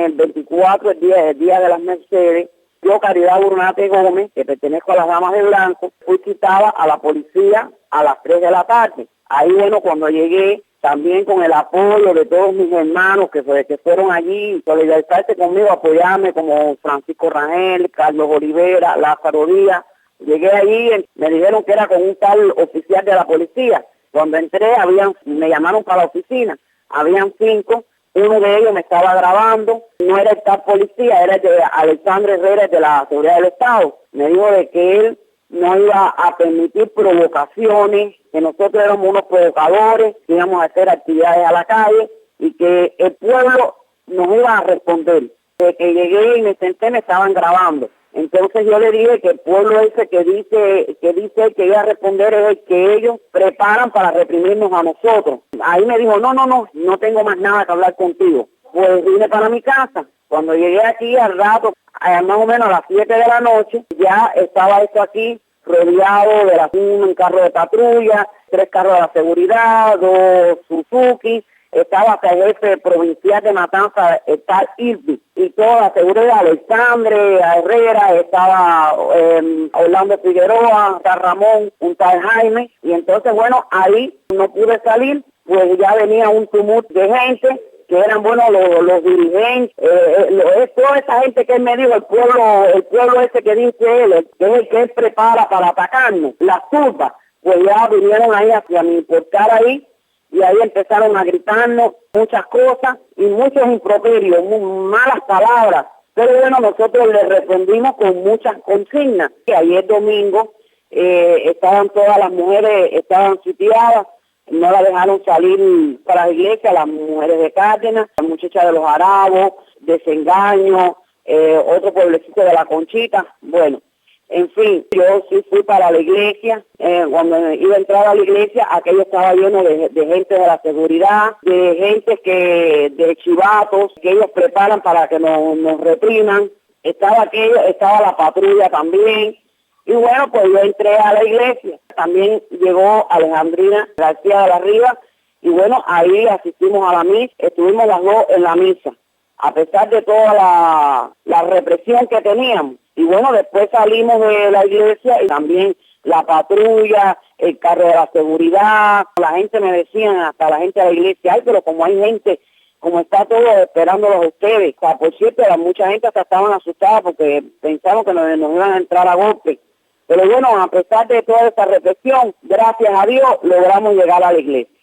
el 24, el día de las Mercedes, yo, Caridad Burnate Gómez, que pertenezco a las Damas de Blanco, fui citada a la policía a las 3 de la tarde. Ahí, bueno, cuando llegué, también con el apoyo de todos mis hermanos que fueron allí, solidarizarse conmigo, apoyarme, como Francisco Rangel, Carlos Olivera, Lázaro Díaz. Llegué allí, me dijeron que era con un tal oficial de la policía. Cuando entré, me llamaron para la oficina, habían 5, uno de ellos me estaba grabando, no era el tal policía, era el de Alexandre Herrera, de la Seguridad del Estado. Me dijo de que él no iba a permitir provocaciones, que nosotros éramos unos provocadores, que íbamos a hacer actividades a la calle y que el pueblo nos iba a responder. De que llegué y me senté, me estaban grabando. Entonces yo le dije que el pueblo ese que dice que iba a responder es el que ellos preparan para reprimirnos a nosotros. Ahí me dijo, no tengo más nada que hablar contigo. Pues vine para mi casa. Cuando llegué aquí al rato, más o menos a las 7 de la noche, ya estaba esto aquí rodeado de un carro de patrulla, 3 carros de la seguridad, 2 Suzuki. Estaba hasta el jefe provincial de Matanzas, está Irby, y toda la seguridad, Alexandre Herrera, estaba Orlando Figueroa, está Ramón, un tal Jaime, y entonces, bueno, ahí no pude salir, pues ya venía un tumulto de gente, que eran, bueno, los dirigentes, toda esa gente que él me dijo, el pueblo ese que dice él, que es el que él prepara para atacarnos, las turbas, pues ya vinieron ahí hacia mi portal ahí, y ahí empezaron a gritarnos muchas cosas y muchos improperios, malas palabras. Pero bueno, nosotros les respondimos con muchas consignas. Y ayer domingo estaban todas las mujeres, estaban sitiadas, no las dejaron salir para la iglesia, las mujeres de Cárdenas, las muchachas de los Arabos, Desengaño, otro pueblecito de La Conchita, bueno. En fin, yo sí fui para la iglesia. Cuando iba a entrar a la iglesia, aquello estaba lleno de gente de la seguridad, de gente de chivatos, que ellos preparan para que nos repriman. Estaba la patrulla también. Y bueno, pues yo entré a la iglesia. También llegó Alejandrina García de la Riva. Y bueno, ahí asistimos a la misa. Estuvimos las 2 en la misa, a pesar de toda la represión que teníamos. Y bueno, después salimos de la iglesia y también la patrulla, el carro de la seguridad, la gente me decía, hasta la gente de la iglesia, ay, pero como hay gente, como está todo esperándolos a ustedes. O sea, por cierto, mucha gente hasta estaban asustadas porque pensaron que nos iban a entrar a golpe. Pero bueno, a pesar de toda esta represión, gracias a Dios, logramos llegar a la iglesia.